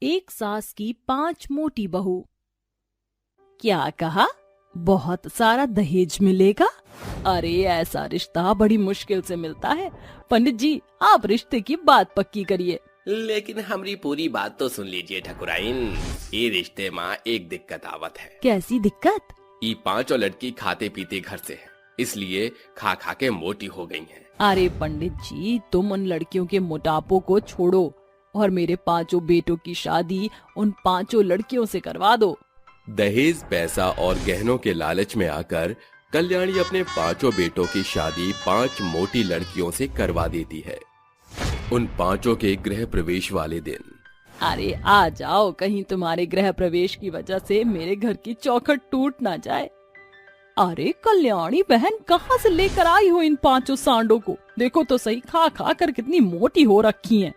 एक सास की 5 मोटी बहू। क्या कहा? बहुत सारा दहेज मिलेगा? अरे ऐसा रिश्ता बड़ी मुश्किल से मिलता है। पंडित जी, आप रिश्ते की बात पक्की करिए। लेकिन हमारी पूरी बात तो सुन लीजिए ठकुराइन। ये रिश्ते माँ एक दिक्कत आवत है। कैसी दिक्कत? ये 5 लड़की खाते पीते घर से है, इसलिए खा खा के मोटी हो गई हैं। अरे पंडित जी, तुम उन लड़कियों के मोटापों को छोड़ो और मेरे 5 बेटों की शादी उन 5 लड़कियों से करवा दो। दहेज, पैसा और गहनों के लालच में आकर कल्याणी अपने 5 बेटों की शादी 5 मोटी लड़कियों से करवा देती है। उन 5 के गृह प्रवेश वाले दिन। अरे आ जाओ, कहीं तुम्हारे गृह प्रवेश की वजह से मेरे घर की चौखट टूट ना जाए। अरे कल्याणी बहन, कहाँ से लेकर आई हो इन 5 सांडों को? देखो तो सही, खा खा कर कितनी मोटी हो रखी हैं।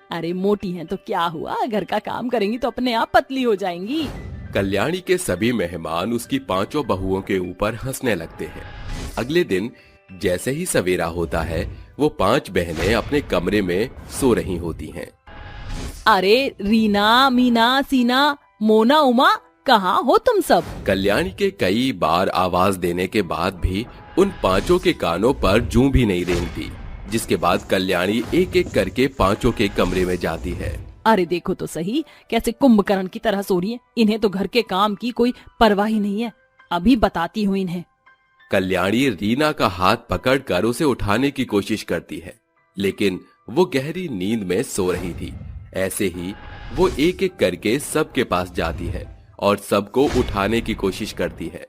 अरे मोटी हैं तो क्या हुआ, घर का काम करेंगी तो अपने आप पतली हो जाएंगी। कल्याणी के सभी मेहमान उसकी 5 बहुओं के ऊपर हंसने लगते हैं। अगले दिन जैसे ही सवेरा होता है, वो 5 बहनें अपने कमरे में सो रही होती हैं। अरे रीना, मीना, सीना, मोना, उमा, कहाँ हो तुम सब? कल्याणी के कई बार आवाज देने के बाद भी उन 5 के कानों पर जूं भी नहीं रेंगती, जिसके बाद कल्याणी एक एक करके 5 के कमरे में जाती है। अरे देखो तो सही, कैसे कुंभकर्ण की तरह सो रही हैं। इन्हें तो घर के काम की कोई परवाह ही नहीं है। अभी बताती हूँ इन्हें। कल्याणी रीना का हाथ पकड़कर उसे उठाने की कोशिश करती है, लेकिन वो गहरी नींद में सो रही थी। ऐसे ही वो एक एक करके सबके पास जाती है और सबको उठाने की कोशिश करती है।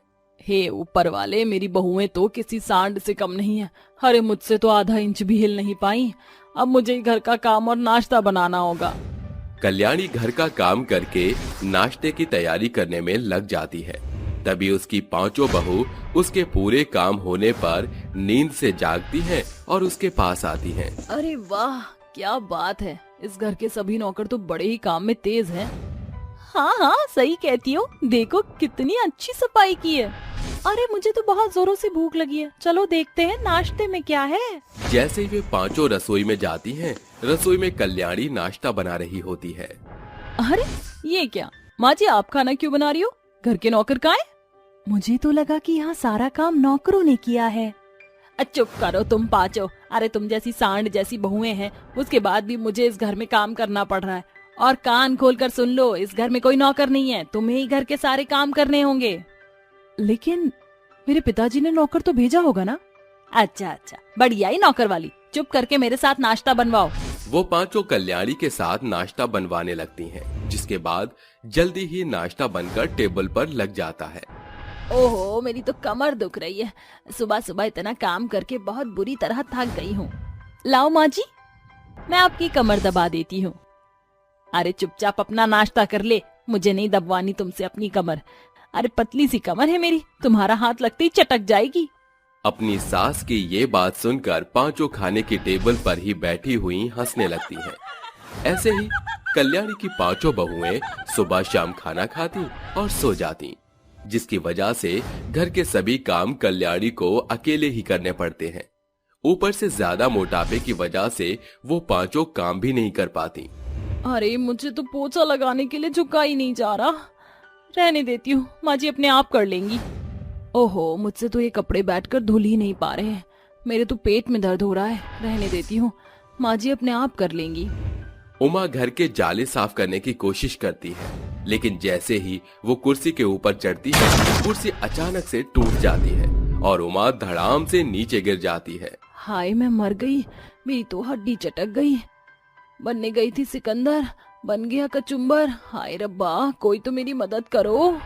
हे ऊपर वाले, मेरी बहुएं तो किसी सांड से कम नहीं है। अरे मुझसे तो आधा इंच भी हिल नहीं पाई। अब मुझे घर का काम और नाश्ता बनाना होगा। कल्याणी घर का काम करके नाश्ते की तैयारी करने में लग जाती है। तभी उसकी 5 बहू उसके पूरे काम होने पर नींद से जागती हैं और उसके पास आती हैं। अरे वाह, क्या बात है। इस घर के सभी नौकर तो बड़े ही काम में तेज हैं। हाँ हाँ, सही कहती हो। देखो कितनी अच्छी सफाई की है। अरे मुझे तो बहुत जोरों से भूख लगी है। चलो देखते हैं नाश्ते में क्या है। जैसे ही वे 5 रसोई में जाती हैं, रसोई में कल्याणी नाश्ता बना रही होती है। अरे ये क्या? माँ जी, आप खाना क्यों बना रही हो? घर के नौकर कहाँ हैं? मुझे तो लगा कि यहाँ सारा काम नौकरों ने किया है। चुप करो तुम 5। अरे तुम जैसी सांड जैसी बहुएं हैं, उसके बाद भी मुझे इस घर में काम करना पड़ रहा है। और कान खोलकर सुन लो, इस घर में कोई नौकर नहीं है। तुम्हें ही घर के सारे काम करने होंगे। लेकिन मेरे पिताजी ने नौकर तो भेजा होगा ना? अच्छा अच्छा, बढ़िया ही नौकर वाली। चुप करके मेरे साथ नाश्ता बनवाओ। वो 5 कल्याणी के साथ नाश्ता बनवाने लगती हैं, जिसके बाद जल्दी ही नाश्ता बनकर टेबल पर लग जाता है। ओहो, मेरी तो कमर दुख रही है। सुबह सुबह इतना काम करके बहुत बुरी तरह थक गई हूँ। लाओ माँ जी, मैं आपकी कमर दबा देती हूँ। अरे चुपचाप अपना नाश्ता कर ले, मुझे नहीं दबवानी तुमसे अपनी कमर। अरे पतली सी कमर है मेरी, तुम्हारा हाथ लगते ही चटक जाएगी। अपनी सास की ये बात सुनकर 5 खाने की टेबल पर ही बैठी हुई हंसने लगती हैं। ऐसे ही कल्याणी की 5 बहुएं सुबह शाम खाना खाती और सो जाती, जिसकी वजह से घर के सभी काम कल्याणी को अकेले ही करने पड़ते हैं। ऊपर से ज्यादा मोटापे की वजह से वो 5 काम भी नहीं कर पाती। अरे मुझे तो पोछा लगाने के लिए झुका ही नहीं जा रहा। रहने देती हूँ, माँ जी अपने आप कर लेंगी। ओहो, मुझसे तो ये कपड़े बैठकर धुल ही नहीं पा रहे हैं। मेरे तो पेट में दर्द हो रहा है। रहने देती हूँ, माँ जी अपने आप कर लेंगी। उमा घर के जाले साफ करने की कोशिश करती है, लेकिन जैसे ही वो कुर्सी के ऊपर चढ़ती है, कुर्सी अचानक से टूट जाती है और उमा धड़ाम से नीचे गिर जाती है। हाय, मैं मर गई। मेरी तो हड्डी चटक गई। बनने गई थी सिकंदर, बन गया कचुम्बर। हाय रब्बा, कोई तो मेरी मदद करो।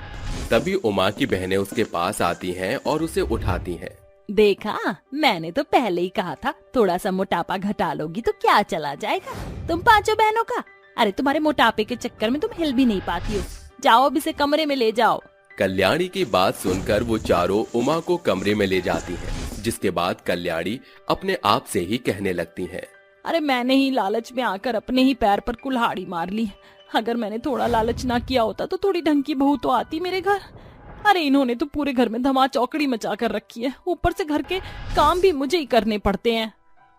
तभी उमा की बहनें उसके पास आती हैं और उसे उठाती हैं। देखा, मैंने तो पहले ही कहा था, थोड़ा सा मोटापा घटा लोगी तो क्या चला जाएगा तुम 5 बहनों का। अरे तुम्हारे मोटापे के चक्कर में तुम हिल भी नहीं पाती हो। जाओ अब इसे कमरे में ले जाओ। कल्याणी की बात सुनकर वो चारों उमा को कमरे में ले जाती हैं, जिसके बाद कल्याणी अपने आप से ही कहने लगती हैं। अरे मैंने ही लालच में आकर अपने ही पैर पर कुल्हाड़ी मार ली। अगर मैंने थोड़ा लालच ना किया होता तो थोड़ी ढंग की बहू तो आती मेरे घर। अरे इन्होंने तो पूरे घर में धमा चौकड़ी मचा कर रखी है। ऊपर से घर के काम भी मुझे ही करने पड़ते हैं।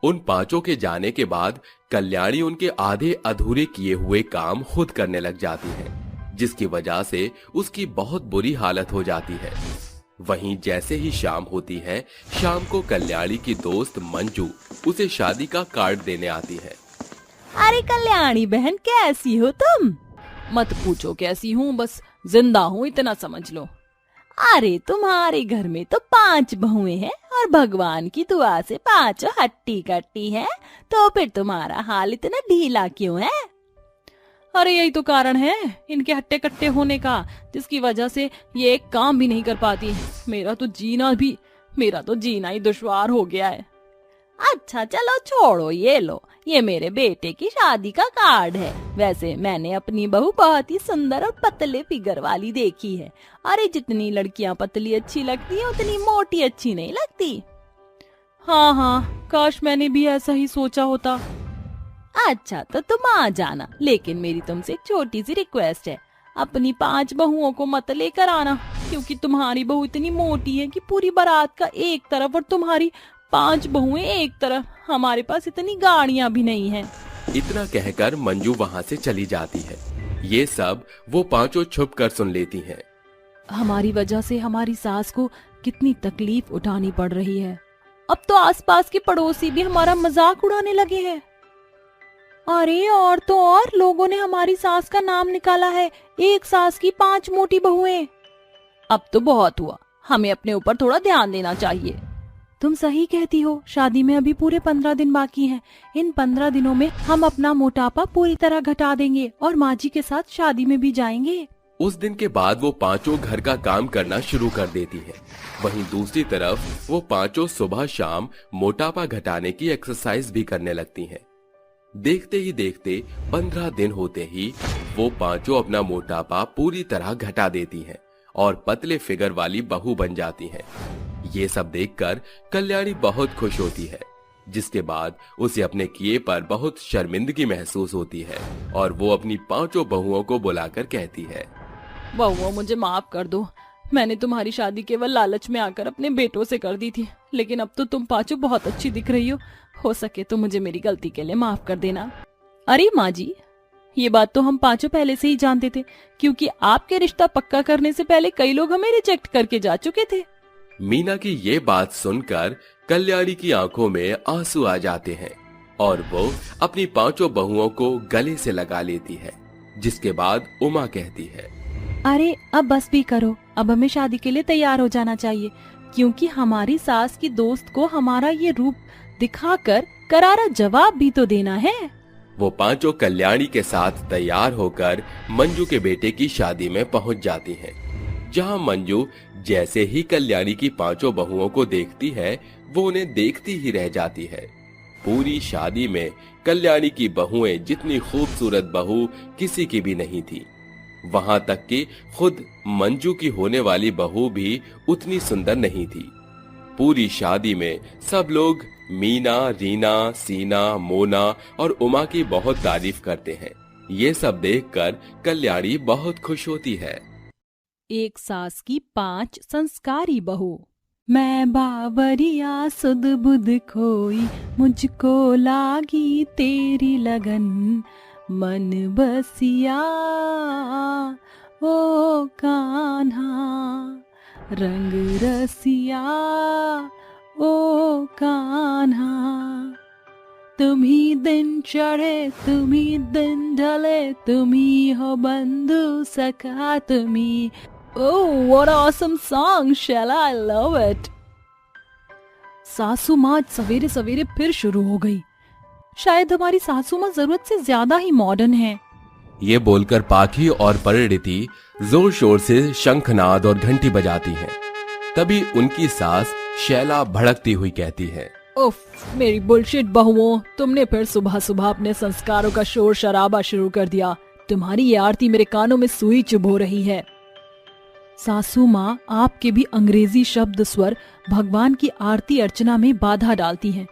उन पांचों के जाने के बाद कल्याणी उनके आधे अधूरे किए हुए काम खुद करने लग जाती है, जिसकी वजह से उसकी बहुत बुरी हालत हो जाती है। वहीं जैसे ही शाम होती है, शाम को कल्याणी की दोस्त मंजू उसे शादी का कार्ड देने आती है। अरे कल्याणी बहन, कैसी हो तुम? मत पूछो कैसी हूँ, बस जिंदा हूँ इतना समझ लो। अरे तुम्हारे घर में तो 5 बहुएं हैं और भगवान की दुआ से 5 हट्टी कट्टी है, तो फिर तुम्हारा हाल इतना ढीला क्यों है? अरे यही तो कारण है इनके हट्टे कट्टे होने का, जिसकी वजह से ये एक काम भी नहीं कर पाती। मेरा तो जीना ही दुश्वार हो गया है। अच्छा चलो छोड़ो, ये लो, ये मेरे बेटे की शादी का कार्ड है। वैसे मैंने अपनी बहू बहुत ही सुंदर और पतले फिगर वाली देखी है। अरे जितनी लड़कियां पतली अच्छी लगती है, उतनी मोटी अच्छी नहीं लगती। हाँ, काश मैंने भी ऐसा ही सोचा होता। अच्छा तो तुम आ जाना, लेकिन मेरी तुमसे एक छोटी सी रिक्वेस्ट है, अपनी 5 बहुओं को मत लेकर आना, क्योंकि तुम्हारी बहू इतनी मोटी है कि पूरी बारात का एक तरफ और तुम्हारी 5 बहुएं एक तरफ। हमारे पास इतनी गाड़ियां भी नहीं हैं। इतना कहकर मंजू वहाँ से चली जाती है। ये सब वो पांचों छुप कर सुन लेती हैं। हमारी वजह से हमारी सास को कितनी तकलीफ उठानी पड़ रही है। अब तो आसपास के पड़ोसी भी हमारा मजाक उड़ाने लगे हैं। अरे और तो और लोगों ने हमारी सास का नाम निकाला है, एक सास की 5 मोटी बहुएं। अब तो बहुत हुआ, हमें अपने ऊपर थोड़ा ध्यान देना चाहिए। तुम सही कहती हो, शादी में अभी पूरे 15 दिन बाकी हैं। इन 15 दिनों में हम अपना मोटापा पूरी तरह घटा देंगे और माँ जी के साथ शादी में भी जाएंगे। उस दिन के बाद वो पांचों घर का काम करना शुरू कर देती हैं। वहीं दूसरी तरफ वो पांचों सुबह शाम मोटापा घटाने की एक्सरसाइज भी करने लगती हैं। देखते ही देखते 15 दिन होते ही वो पांचों अपना मोटापा पूरी तरह घटा देती हैं और पतले फिगर वाली बहू बन जाती हैं। ये सब देखकर कल्याणी बहुत खुश होती है, जिसके बाद उसे अपने किए पर बहुत शर्मिंदगी महसूस होती है और वो अपनी 5 बहुओं को बुलाकर कहती है, बहुओं मुझे माफ कर दो, मैंने तुम्हारी शादी केवल लालच में आकर अपने बेटों से कर दी थी, लेकिन अब तो तुम 5 बहुत अच्छी दिख रही हो सके तो मुझे मेरी गलती के लिए माफ कर देना। अरे माँ जी, ये बात तो हम 5 पहले से ही जानते थे, क्योंकि आपके रिश्ता पक्का करने से पहले कई लोग हमें रिजेक्ट करके जा चुके थे। मीना की ये बात सुनकर कल्याणी की आंखों में आंसू आ जाते हैं और वो अपनी 5 बहुओं को गले से लगा लेती है, जिसके बाद उमा कहती है, अरे अब बस भी करो, अब हमें शादी के लिए तैयार हो जाना चाहिए, क्योंकि हमारी सास की दोस्त को हमारा ये रूप दिखाकर करारा जवाब भी तो देना है। वो 5 कल्याणी के साथ तैयार होकर मंजू के बेटे की शादी में पहुंच जाती हैं, जहां मंजू जैसे ही कल्याणी की 5 बहुओं को देखती है, वो उन्हें देखती ही रह जाती है। पूरी शादी में कल्याणी की बहुएं जितनी खूबसूरत बहू किसी की भी नहीं थी। वहां तक कि खुद मंजू की होने वाली बहू भी उतनी सुंदर नहीं थी। पूरी शादी में सब लोग मीना, रीना, सीना, मोना और उमा की बहुत तारीफ करते हैं। ये सब देखकर कल्याणी बहुत खुश होती है। एक सास की 5 संस्कारी बहू। मैं बावरिया सुध बुध खोई, मुझको लागी तेरी लगन, मन बसिया ओ कान्हा, रंग रसिया ओ कान्हा, तुम्ही दिन चढ़े तुम्ही दिन ढले, तुम्ही हो बंधु सखा तुम्ही। Oh, what an awesome song, Shella! I love it. सासू माँ सवेरे सवेरे फिर शुरू हो गई। शायद हमारी सासू माँ जरूरत से ज्यादा ही मॉडर्न है। ये बोलकर पाखी और परिणीति जोर शोर से शंखनाद और घंटी बजाती हैं। तभी उनकी सास शैला भड़कती हुई कहती है, उफ, मेरी बुलशिट बहुओं, तुमने फिर सुबह सुबह अपने संस्कारों का शोर शराबा शुरू कर दिया। तुम्हारी ये आरती मेरे कानों में सुई चुभो रही है। सासू माँ आपके भी अंग्रेजी शब्द स्वर भगवान की आरती अर्चना में बाधा डालती हैं,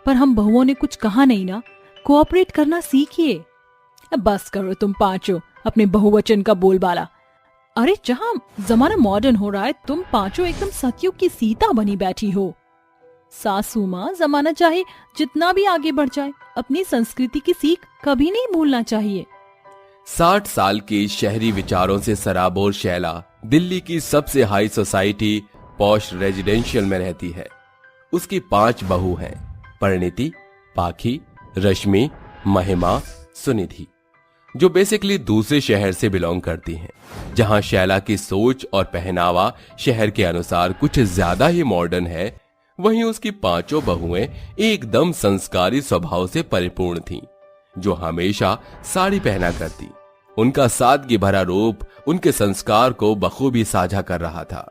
पर हम बहुओं ने कुछ कहा नहीं ना, कोऑपरेट करना सीखिए। बस करो तुम 5 अपने बहुवचन का बोलबाला। अरे जहाँ जमाना मॉडर्न हो रहा है, तुम 5 एकदम सतयुग की सीता बनी बैठी हो। सासू माँ, जमाना चाहे जितना भी आगे बढ़ जाए, अपनी संस्कृति की सीख कभी नहीं भूलना चाहिए। 60 साल की शहरी विचारों से सराबोर शैला दिल्ली की सबसे हाई सोसाइटी पॉश रेजिडेंशियल में रहती है। उसकी 5 बहू हैं, परिणीति, पाखी, रश्मि, महिमा, सुनिधि, जो बेसिकली दूसरे शहर से बिलोंग करती हैं। जहां शैला की सोच और पहनावा शहर के अनुसार कुछ ज्यादा ही मॉडर्न है, वहीं उसकी 5 बहुएं एकदम संस्कारी स्वभाव से परिपूर्ण थीं, जो हमेशा साड़ी पहना करती। उनका सादगी भरा रूप उनके संस्कार को बखूबी साझा कर रहा था।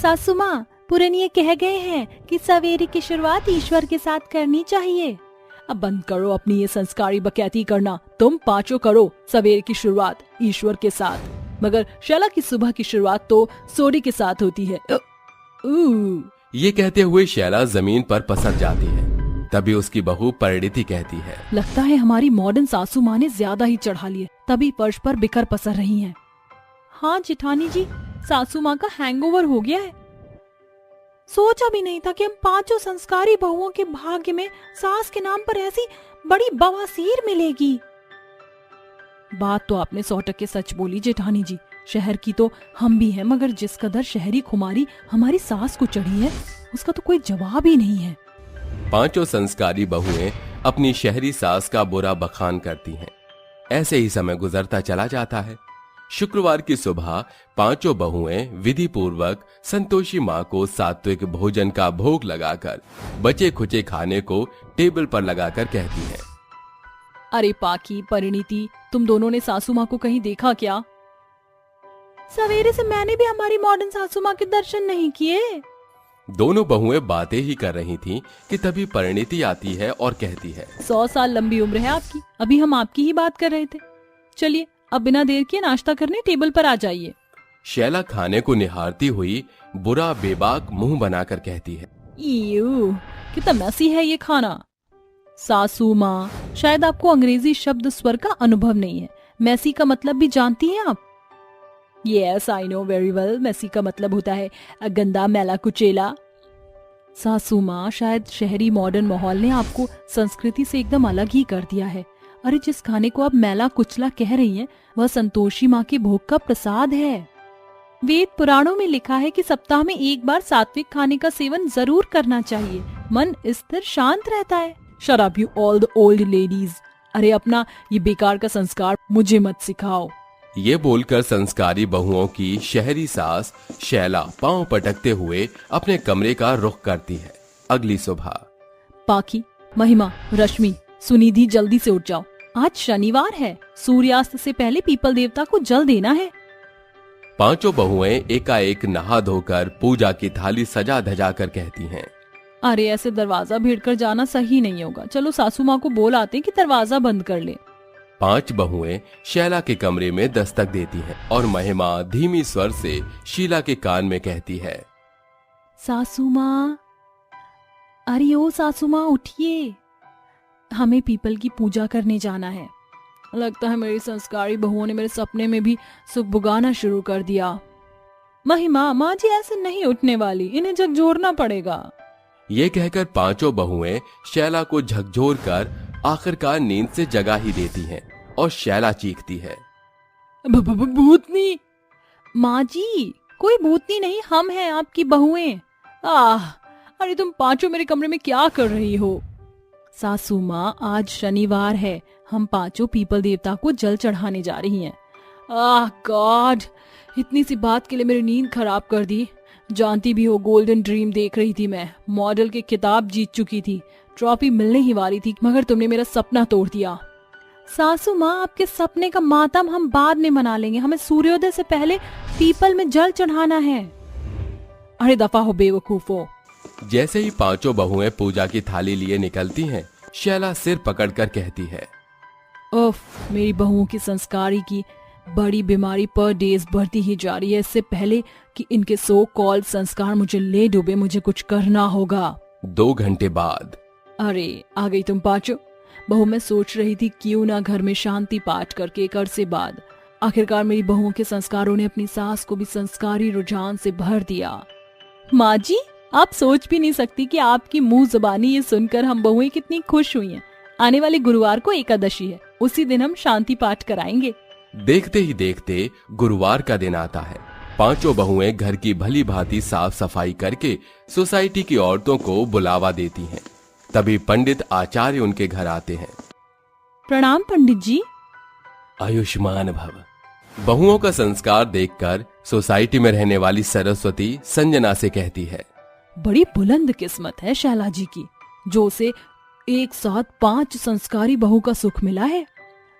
सासू माँ, पुरनिये कह गए हैं कि सवेरे की शुरुआत ईश्वर के साथ करनी चाहिए। अब बंद करो अपनी ये संस्कारी बकैती करना। तुम 5 करो सवेरे की शुरुआत ईश्वर के साथ, मगर शैला की सुबह की शुरुआत तो सोडी के साथ होती है। ये कहते हुए शैला जमीन पर पसर जाती है। तभी उसकी बहू परिणीति कहती है, लगता है हमारी मॉडर्न सासू माँ ने ज्यादा ही चढ़ा लिए, तभी फर्श पर बिखर पसर रही हैं। हाँ जेठानी जी, सासू माँ का हैंगओवर हो गया है। सोचा भी नहीं था कि हम 5 संस्कारी बहुओं के भाग्य में सास के नाम पर ऐसी बड़ी बवासीर मिलेगी। बात तो आपने 100% सच बोली जेठानी जी। शहर की तो हम भी हैं, मगर जिस कदर शहरी खुमारी हमारी सास को चढ़ी है, उसका तो कोई जवाब ही नहीं है। 5 संस्कारी बहुएं अपनी शहरी सास का बुरा बखान करती हैं। ऐसे ही समय गुजरता चला जाता है। शुक्रवार की सुबह 5 बहुएं विधि पूर्वक संतोषी माँ को सात्विक भोजन का भोग लगाकर बचे खुचे खाने को टेबल पर लगाकर कहती हैं, अरे पाकी, परिणीति, तुम दोनों ने सासू माँ को कहीं देखा क्या? सवेरे से मैंने भी हमारी मॉडर्न सासू माँ के दर्शन नहीं किए। दोनों बहुएं बातें ही कर रही थीं कि तभी परिणीति आती है और कहती है, 100 साल लंबी उम्र है आपकी, अभी हम आपकी ही बात कर रहे थे। चलिए अब बिना देर किए नाश्ता करने टेबल पर आ जाइए। शैला खाने को निहारती हुई बुरा बेबाक मुंह बनाकर कहती है, ईयू, कितना मैसी है ये खाना। सासू माँ, शायद आपको अंग्रेजी शब्द स्वर का अनुभव नहीं है। मैसी का मतलब भी जानती हैं आप? Yes, I know very well. Massey का मतलब होता है गंदा, मैला, कुचेला। सासू माँ, शायद शहरी मॉडर्न माहौल ने आपको संस्कृति से एकदम अलग ही कर दिया है। अरे जिस खाने को आप मैला कुचला कह रही हैं, वह संतोषी माँ के भोग का प्रसाद है। वेद पुराणों में लिखा है कि सप्ताह में एक बार सात्विक खाने का सेवन जरूर करना चाहिए। मन स्थिर शांत रहता है। Shut up you all the old ladies. अरे अपना ये बेकार का संस्कार मुझे मत सिखाओ। ये बोलकर संस्कारी बहुओं की शहरी सास शैला पांव पटकते हुए अपने कमरे का रुख करती है। अगली सुबह, पाखी, महिमा, रश्मि, सुनिधि, जल्दी से उठ जाओ। आज शनिवार है, सूर्यास्त से पहले पीपल देवता को जल देना है। 5 बहुएं एकाएक नहा धोकर पूजा की थाली सजा धजा कर कहती हैं, अरे ऐसे दरवाजा भीड़कर जाना सही नहीं होगा। चलो सासू माँ को बोल आते कि दरवाजा बंद कर ले। 5 बहुएं शैला के कमरे में दस्तक देती हैं और महिमा धीमी स्वर से शीला के कान में कहती है, सासू माँ, अरे ओ सासू माँ उठिए, हमें पीपल की पूजा करने जाना है। लगता है मेरी संस्कारी बहुओं ने मेरे सपने में भी सुख बुगाना शुरू कर दिया। महिमा, माँ जी ऐसे नहीं उठने वाली, इन्हें झकझोरना पड़ेगा। ये कहकर 5 बहुएं शैला को झकझोर कर आखिरकार नींद से जगा ही देती हैं और शैला चीखती है, भूतनी। माँ जी, कोई भूतनी नहीं, हम हैं आपकी बहुएं। अरे तुम 5 मेरे कमरे में क्या कर रही हो? सासू माँ, आज शनिवार है, हम 5 पीपल देवता को जल चढ़ाने जा रही हैं। गॉड, इतनी सी बात के लिए मेरी नींद खराब कर दी। जानती भी हो, गोल्डन ड्रीम देख रही थी मैं, मॉडल के खिताब जीत चुकी थी, ट्रॉफी मिलने ही वाली थी, मगर तुमने मेरा सपना तोड़ दिया। सासू माँ, आपके सपने का मातम हम बाद में मना लेंगे, हमें सूर्योदय से पहले पीपल में जल चढ़ाना है। अरे दफा हो बेवकूफो। जैसे ही 5 बहुएं पूजा की थाली लिए निकलती हैं, शैला सिर पकड़कर कहती है, उफ, मेरी बहुओं की संस्कारी की बड़ी बीमारी पर डेज बढ़ती ही जा रही है। इससे पहले कि इनके सो कॉल संस्कार मुझे ले डूबे, मुझे कुछ करना होगा। 2 घंटे बाद, अरे आ गई तुम 5। बहू, मैं सोच रही थी क्यों ना घर में शांति पाठ करके एक अरसे बाद आखिरकार मेरी बहुओं के संस्कारों ने अपनी सास को भी संस्कारी रुझान से भर दिया। माँ जी, आप सोच भी नहीं सकती कि आपकी मुंह जुबानी ये सुनकर हम बहुएं कितनी खुश हुई हैं। आने वाले गुरुवार को एकादशी है, उसी दिन हम शांति पाठ कराएंगे। देखते ही देखते गुरुवार का दिन आता है। पांचों बहुएं घर की भली भांति साफ सफाई करके सोसाइटी की औरतों को बुलावा देती हैं। तभी पंडित आचार्य उनके घर आते हैं। प्रणाम पंडित जी। आयुष्मान भव। बहुओं का संस्कार देखकर सोसाइटी में रहने वाली सरस्वती संजना से कहती है, बड़ी बुलंद किस्मत है शैला जी की, जो उसे एक साथ 5 संस्कारी बहू का सुख मिला है।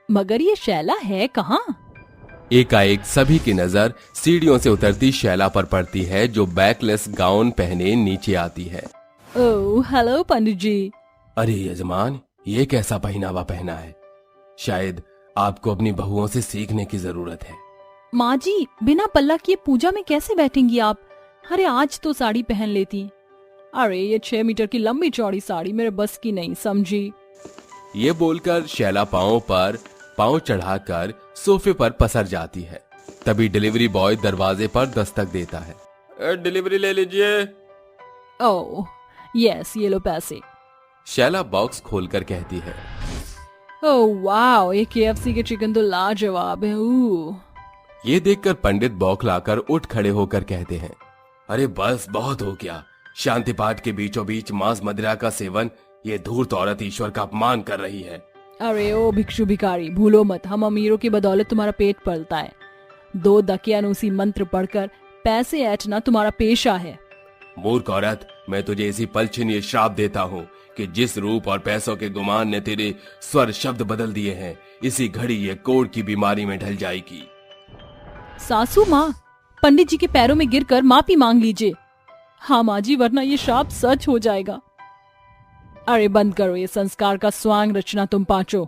मगर ये शैला है कहाँ? एकाएक सभी की नजर सीढ़ियों से उतरती शैला पर पड़ती है, जो बैकलेस गाउन पहने नीचे आती है। ओह हेलो पंडित जी। अरे यजमान, ये कैसा पहनावा पहना है? शायद आपको अपनी बहुओं से सीखने की जरूरत है। माँ जी, बिना पल्ला किए पूजा में कैसे बैठेंगी आप? अरे आज तो साड़ी पहन लेती। अरे ये 6 मीटर की लंबी चौड़ी साड़ी मेरे बस की नहीं, समझी? ये बोलकर शैला पांव पर पांव चढ़ाकर सोफे पर पसर जाती है। तभी डिलीवरी बॉय दरवाजे पर दस्तक देता है। डिलीवरी ले लीजिए। ओह यस, ये लो पैसे। शैला बॉक्स खोलकर कहती है, ओह वाह, ये KFC के चिकन तो लाजवाब है। ये देखकर पंडित बौखलाकर उठ खड़े होकर कहते हैं, अरे बस बहुत हो गया। शांति पाठ के बीचों बीच मांस मदिरा का सेवन, ये धूर्त औरत ईश्वर का अपमान कर रही है। अरे ओ भिक्षु भिखारी, भूलो मत, हम अमीरों की बदौलत तुम्हारा पेट पलता है। 2 दकियानूसी मंत्र पढ़कर पैसे ऐंठना तुम्हारा पेशा है। मूर्ख औरत, मैं तुझे इसी पल छिन ये श्राप देता हूँ कि जिस रूप और पैसों के गुमान ने तेरे स्वर शब्द बदल दिए हैं, इसी घड़ी ये कोढ़ की बीमारी में ढल जाएगी। सासू माँ, पंडित जी के पैरों में गिरकर माफी मांग लीजिए। हाँ माँ जी, वरना ये श्राप सच हो जाएगा। अरे बंद करो ये संस्कार का स्वांग रचना तुम पांचों।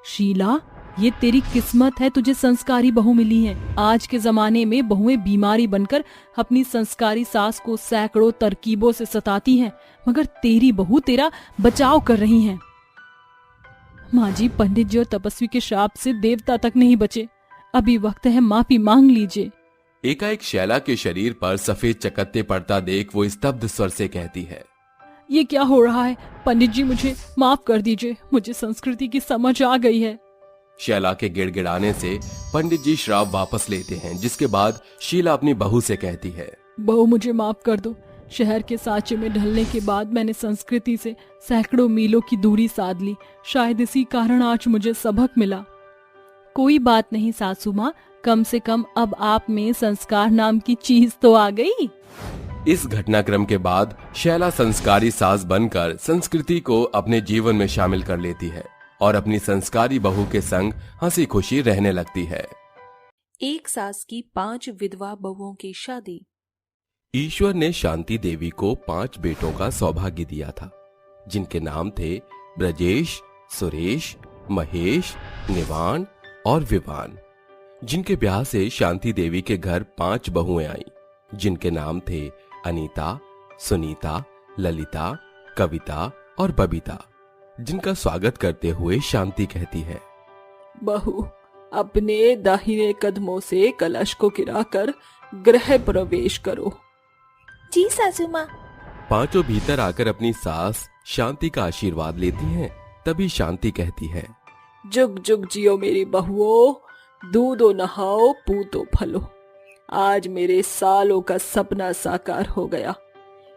शीला, ये तेरी किस्मत है, तुझे संस्कारी बहू मिली है। आज के जमाने में बहुएं बीमारी बनकर अपनी संस्कारी सास को सैकड़ों तरकीबों से सताती हैं, मगर तेरी बहू तेरा बचाव कर रही हैं। माँ जी, पंडित जी और तपस्वी के श्राप से देवता तक नहीं बचे। अभी वक्त है, माफी मांग लीजिए। एकाएक शैला के शरीर पर सफेद चकत्ते पड़ता देख वो स्तब्ध स्वर से कहती है, ये क्या हो रहा है? पंडित जी मुझे माफ कर दीजिए, मुझे संस्कृति की समझ आ गई है। शैला के गिड़गिड़ाने से पंडित जी श्राप वापस लेते हैं, जिसके बाद शीला अपनी बहू से कहती है, बहू मुझे माफ कर दो। शहर के सांचे में ढलने के बाद मैंने संस्कृति से सैकड़ों मीलों की दूरी साध ली। शायद इसी कारण आज मुझे सबक मिला। कोई बात नहीं सासू माँ, कम से कम अब आप में संस्कार नाम की चीज तो आ गई। इस घटनाक्रम के बाद शैला संस्कारी सास बनकर संस्कृति को अपने जीवन में शामिल कर लेती है और अपनी संस्कारी बहू के संग हंसी खुशी रहने लगती है। एक सास की 5 विधवा बहुओं की शादी। ईश्वर ने शांति देवी को 5 बेटों का सौभाग्य दिया था, जिनके नाम थे ब्रजेश, सुरेश, महेश, निवाण और विवान। जिनके ब्याह से शांति देवी के घर 5 बहुएं आईं, जिनके नाम थे अनीता, सुनीता, ललिता, कविता और बबीता। जिनका स्वागत करते हुए शांति कहती है, बहू, अपने दाहिने कदमों से कलश को गिराकर गृह प्रवेश करो। जी सासू माँ। पांचों भीतर आकर अपनी सास शांति का आशीर्वाद लेती हैं। तभी शांति कहती है, जुग जुग जियो मेरी बहुओं, दूधो नहाओ पूतो फलो। आज मेरे सालों का सपना साकार हो गया।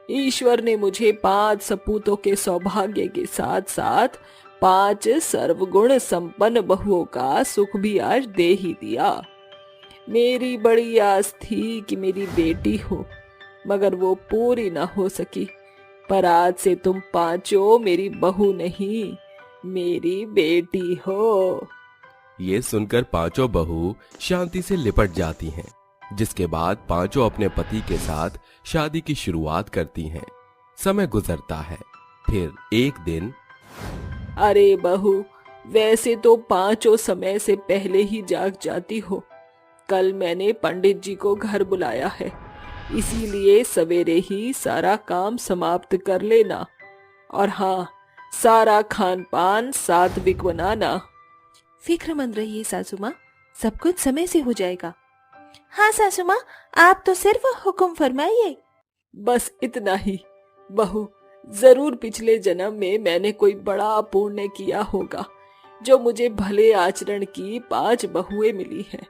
ईश्वर ने मुझे 5 सपूतों के सौभाग्य के साथ साथ 5 सर्वगुण संपन्न बहुओं का सुख भी आज दे ही दिया। मेरी बड़ी आस थी कि मेरी बेटी हो, मगर वो पूरी ना हो सकी। पर आज से तुम पांचों मेरी बहू नहीं, मेरी बेटी हो। ये सुनकर पांचों बहू शांति से लिपट जाती हैं, जिसके बाद पांचों अपने पति के साथ शादी की शुरुआत करती हैं। समय गुजरता है। फिर एक दिन, अरे बहू, वैसे तो पांचों समय से पहले ही जाग जाती हो। कल मैंने पंडित जी को घर बुलाया है, इसीलिए सवेरे ही सारा काम समाप्त कर लेना। और हाँ, सारा खान पान सात्विक बनाना। फिक्रमंद रहिए सासू माँ, सब कुछ समय से हो जाएगा। हाँ सासू माँ, आप तो सिर्फ हुक्म फरमाइए। बस इतना ही। बहू, जरूर पिछले जन्म में मैंने कोई बड़ा पुण्य किया होगा जो मुझे भले आचरण की 5 बहुएं मिली हैं।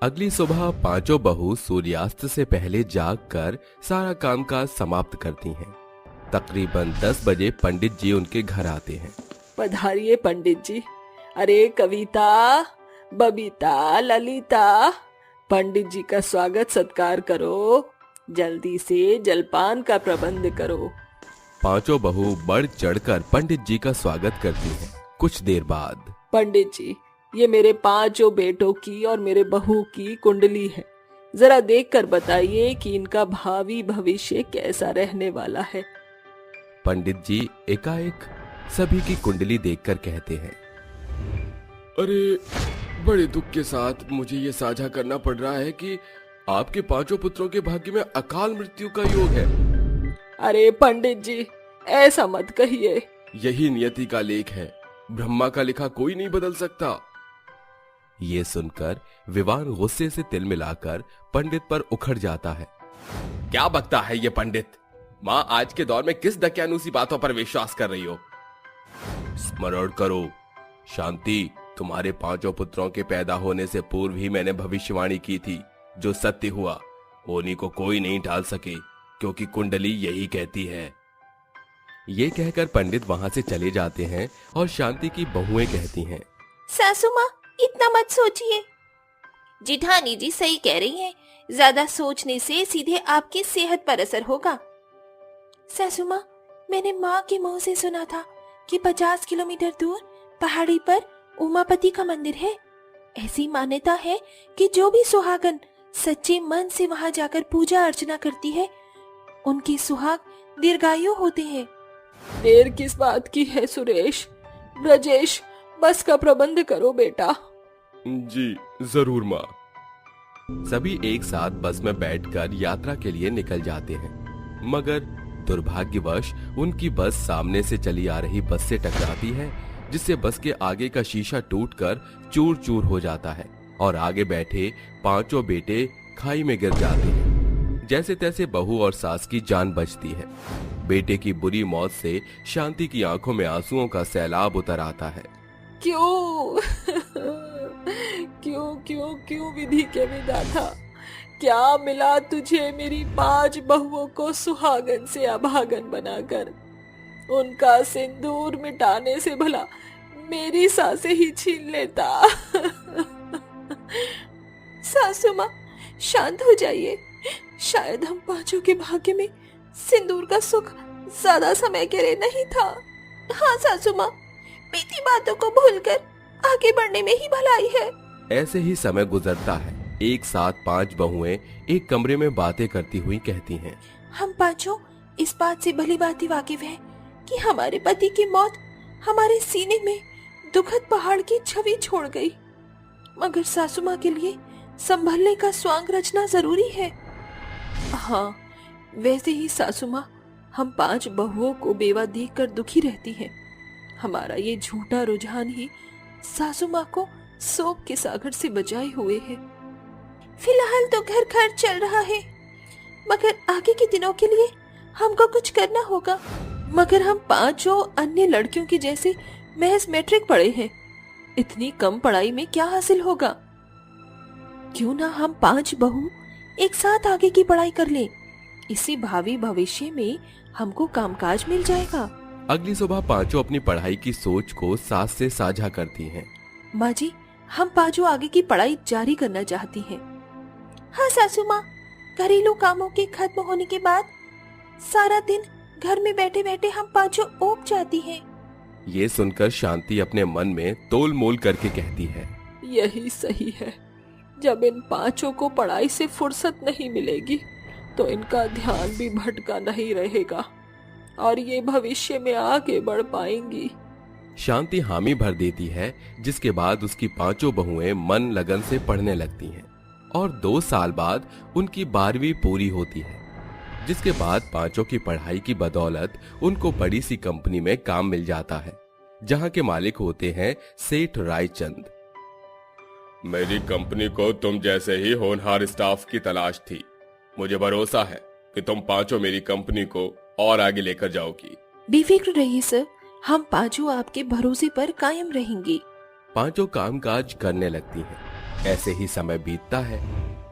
अगली सुबह पांचों बहू सूर्यास्त से पहले जागकर सारा कामकाज समाप्त करती हैं। तकरीबन 10 बजे पंडित जी उनके घर आते हैं। पधारिए पंडित जी। अरे कविता, बबीता, ललिता, पंडित जी का स्वागत सत्कार करो। जल्दी से जलपान का प्रबंध करो। पांचों बहू बढ़ चढ़कर पंडित जी का स्वागत करती हैं। कुछ देर बाद, पंडित जी, ये मेरे 5 बेटों की और मेरे बहू की कुंडली है। जरा देखकर बताइए कि इनका भावी भविष्य कैसा रहने वाला है। पंडित जी एकाएक सभी की कुंडली देखकर कहते हैं, अरे, बड़े दुख के साथ मुझे ये साझा करना पड़ रहा है कि आपके 5 पुत्रों के भाग्य में अकाल मृत्यु का योग है। अरे पंडित जी, ऐसा मत कहिए। यही नियति का लेख है, ब्रह्मा का लिखा कोई नहीं बदल सकता। ये सुनकर विवान गुस्से से तिल मिलाकर पंडित पर उखड़ जाता है। क्या बकता है ये पंडित? माँ आज के दौर में किस दक्यानुसी बातों पर विश्वास कर रही हो? स्मरण करो, शांति, तुम्हारे 5 पुत्रों के पैदा होने से पूर्व ही मैंने भविष्यवाणी की थी, जो सत्य हुआ। होनी को कोई नहीं टाल सके, क्योंकि कुंडली यही कहती है। ये कहकर पंडित वहां से चले जाते हैं और शांति की बहुएं कहती हैं, सासू माँ, इतना मत सोचिए। जिठानी जी सही कह रही हैं, ज्यादा सोचने से सीधे आपकी सेहत पर असर होगा। सासू माँ, मैंने माँ के मुंह से सुना था कि 50 किलोमीटर दूर पहाड़ी पर उमापति का मंदिर है। ऐसी मान्यता है कि जो भी सुहागन सच्चे मन से वहां जाकर पूजा अर्चना करती है, उनके सुहाग दीर्घायु होते हैं। देर किस बात की है सुरेश? ब्रजेश, बस का प्रबंध करो बेटा। जी जरूर माँ। सभी एक साथ बस में बैठकर यात्रा के लिए निकल जाते हैं, मगर दुर्भाग्यवश उनकी बस सामने से चली आ रही बस से टकराती है, जिससे बस के आगे का शीशा टूटकर चूर चूर हो जाता है और आगे बैठे 5 बेटे खाई में गिर जाते हैं। जैसे तैसे बहू और सास की जान बचती है। बेटे की बुरी मौत से शांति की आंखों में आंसुओं का सैलाब उतर आता है। क्यों क्यों क्यों क्यों विधि के विधाता, क्या मिला तुझे मेरी 5 बहुओं को सुहागन से अभागन बनाकर? उनका सिंदूर मिटाने से भला मेरी सांसें ही छीन लेता। सासू माँ, शांत हो जाइए। शायद हम 5 के भाग्य में सिंदूर का सुख ज्यादा समय के लिए नहीं था। हाँ सासू माँ, बीती बातों को भूलकर आगे बढ़ने में ही भलाई है। ऐसे ही समय गुजरता है। एक साथ 5 बहुएं एक कमरे में बातें करती हुई कहती हैं, हम 5 इस बात से भली भांति वाकिफ हैं कि हमारे पति की मौत हमारे सीने में दुखद पहाड़ की छवि छोड़ गई, मगर सासू माँ के लिए संभलने का स्वांग रचना जरूरी है। हाँ, वैसे ही सासू माँ, हम 5 बहुओं को बेवा देखकर दुखी रहती हैं। हमारा ये झूठा रुझान ही सासू माँ को शोक के सागर से बचाए हुए है। फिलहाल तो घर खर्च चल रहा है, मगर आगे के दिनों के लिए हमको कुछ करना होगा। मगर हम 5 अन्य लड़कियों के जैसे महज मैट्रिक पढ़े हैं, इतनी कम पढ़ाई में क्या हासिल होगा? क्यों ना हम 5 बहू एक साथ आगे की पढ़ाई कर लें, इससे भावी भविष्य में हमको कामकाज मिल जाएगा। अगली सुबह 5 अपनी पढ़ाई की सोच को सास से साझा करती हैं। माँ जी, हम 5 आगे की पढ़ाई जारी करना चाहती हैं। हाँ सासू माँ, घरेलू कामों के खत्म होने के बाद सारा दिन घर में बैठे बैठे हम 5 ऊब जाती हैं। ये सुनकर शांति अपने मन में तोल मोल करके कहती है, यही सही है। जब इन 5 को पढ़ाई से फुर्सत नहीं मिलेगी तो इनका ध्यान भी भटका नहीं रहेगा और ये भविष्य में आगे बढ़ पाएंगी। शांति हामी भर देती है, जिसके बाद उसकी 5 बहुएं मन लगन से पढ़ने लगती हैं और 2 साल बाद उनकी 12वीं पूरी होती है, जिसके बाद 5 की पढ़ाई की बदौलत उनको बड़ी सी कंपनी में काम मिल जाता है, जहां के मालिक होते हैं सेठ रायचंद। मेरी कंपनी को तुम जैसे ही होनहार स्टाफ की तलाश थी। मुझे भरोसा है कि तुम 5 मेरी कंपनी को और आगे लेकर जाओगी। बेफिक्र रहिए सर, हम पांचों आपके भरोसे पर कायम रहेंगे। पांचों कामकाज करने लगती हैं। ऐसे ही समय बीतता है।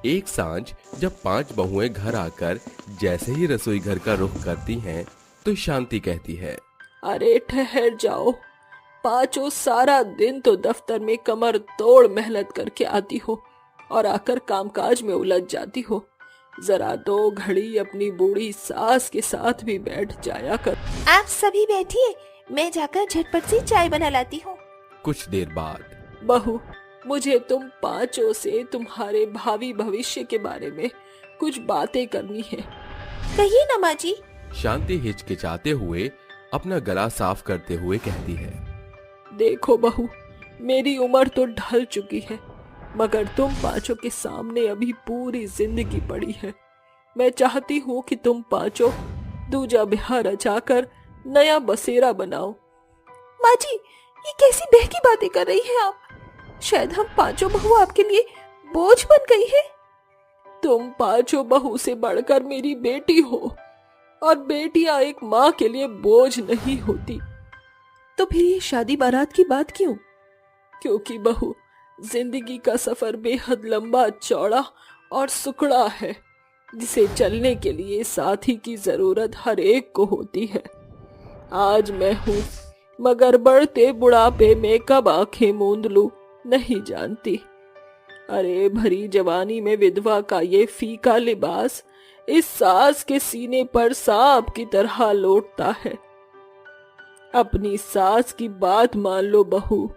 एक सांझ जब 5 बहुएं घर आकर जैसे ही रसोई घर का रुख करती हैं, तो शांति कहती है, अरे ठहर जाओ, पांचों सारा दिन तो दफ्तर में कमर तोड़ मेहनत करके आती हो और आकर कामकाज में उलझ जाती हो। जरा 2 घड़ी अपनी बूढ़ी सास के साथ भी बैठ जाया कर। आप सभी बैठिए, मैं जाकर झटपट से चाय बना लाती हूँ। कुछ देर बाद, बहू, मुझे तुम पांचों से तुम्हारे भावी भविष्य के बारे में कुछ बातें करनी है। कहिए ना माँ जी। शांति हिचकिचाते हुए अपना गला साफ करते हुए कहती है, देखो बहू, मेरी उम्र तो ढल चुकी है, मगर तुम पांचों के सामने अभी पूरी जिंदगी पड़ी है। मैं चाहती हूँ कि तुम पांचों दूजा ब्याह रचाकर नया बसेरा बनाओ। माँ जी, ये कैसी बहकी बातें कर रही हैं आप? शायद हम पांचों बहू आपके लिए बोझ बन गई है। तुम पांचों बहू से बढ़कर मेरी बेटी हो, और बेटियां एक माँ के लिए बोझ नहीं होती। तो फिर ये शादी बारात की बात क्यों? क्योंकि बहू, जिंदगी का सफर बेहद लंबा चौड़ा और सुकड़ा है, जिसे चलने के लिए साथी की जरूरत हर एक को होती है। आज मैं हूँ, मगर बढ़ते बुढ़ापे में कब आंखें मूंद लूं नहीं जानती। अरे भरी जवानी में विधवा का ये फीका लिबास इस सास के सीने पर सांप की तरह लौटता है। अपनी सास की बात मान लो बहू।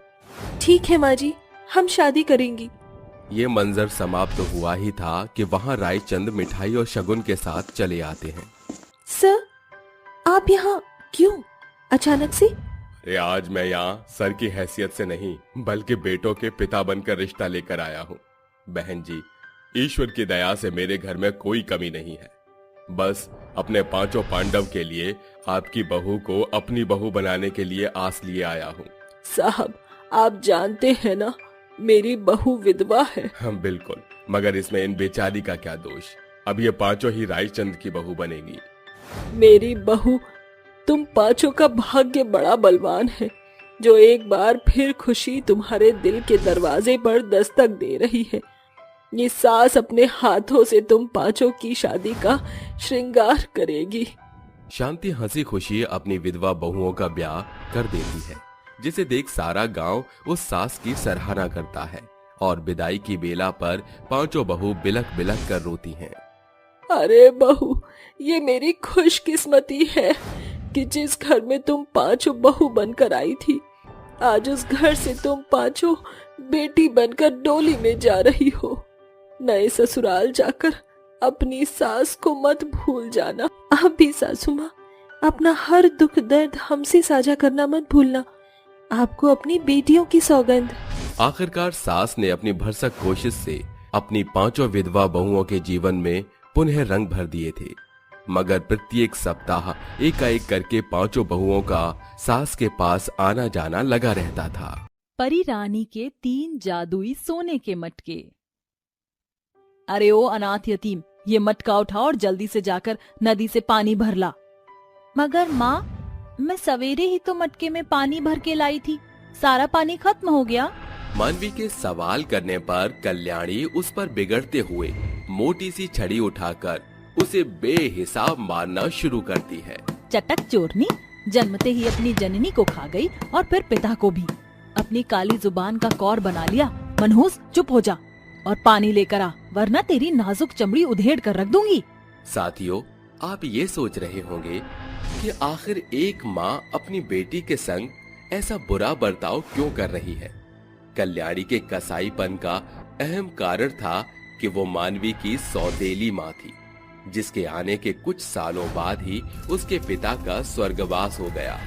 ठीक है माँ जी, हम शादी करेंगी। ये मंजर समाप्त तो हुआ ही था कि वहाँ रायचंद मिठाई और शगुन के साथ चले आते हैं। सर, आप यहाँ क्यों अचानक से? अरे आज मैं यहाँ सर की हैसियत से नहीं, बल्कि बेटों के पिता बनकर रिश्ता लेकर आया हूँ। बहन जी, ईश्वर की दया से मेरे घर में कोई कमी नहीं है। बस अपने पांचों पांडव के लिए आपकी बहू को अपनी बहू बनाने के लिए आस लिए आया हूँ। साहब, आप जानते हैं ना, मेरी बहू विधवा है। हाँ बिल्कुल, मगर इसमें इन बेचारी का क्या दोष? अब ये पांचों ही रायचंद की बहू बनेगी। मेरी बहू, तुम पांचों का भाग्य बड़ा बलवान है, जो एक बार फिर खुशी तुम्हारे दिल के दरवाजे पर दस्तक दे रही है। ये सास अपने हाथों से तुम पांचों की शादी का श्रृंगार करेगी। शांति हंसी खुशी अपनी विधवा बहुओं का ब्याह कर देती है, जिसे देख सारा गांव उस सास की सराहना करता है और विदाई की बेला पर पांचों बहू बिलक बिलक कर रोती हैं। अरे बहू, ये मेरी खुशकिस्मती है कि जिस घर में तुम पांचों बहू बनकर आई थी, आज उस घर से तुम पांचों बेटी बनकर डोली में जा रही हो। नए ससुराल जाकर अपनी सास को मत भूल जाना। आप भी सासू माँ, अपना हर दुख दर्द हमसे साझा करना मत भूलना। आपको अपनी बेटियों की सौगंध। आखिरकार सास ने अपनी भरसक कोशिश से अपनी पांचों विधवा बहुओं के जीवन में पुनः रंग भर दिए थे, मगर प्रत्येक सप्ताह एकाएक करके पांचों बहुओं का सास के पास आना जाना लगा रहता था। परी रानी के 3 जादुई सोने के मटके। अरे ओ अनाथ यतीम, ये मटका उठा और जल्दी से जाकर नदी से पानी भर ला। मगर माँ, मैं सवेरे ही तो मटके में पानी भर के लाई थी, सारा पानी खत्म हो गया। मानवी के सवाल करने पर कल्याणी उस पर बिगड़ते हुए मोटी सी छड़ी उठाकर उसे बेहिसाब मारना शुरू करती है। चटक चोरनी, जन्मते ही अपनी जननी को खा गई और फिर पिता को भी। अपनी काली जुबान का कौर बना लिया। मनहूस, चुप हो जा और पानी लेकर आ, वरना तेरी नाजुक चमड़ी उधेड़ कर रख दूंगी। साथियों, आप ये सोच रहे होंगे कि आखिर एक माँ अपनी बेटी के संग ऐसा बुरा बर्ताव क्यों कर रही है। कल्याणी के कसाईपन का अहम कारण था कि वो मानवी की सौतेली माँ थी, जिसके आने के कुछ सालों बाद ही उसके पिता का स्वर्गवास हो गया।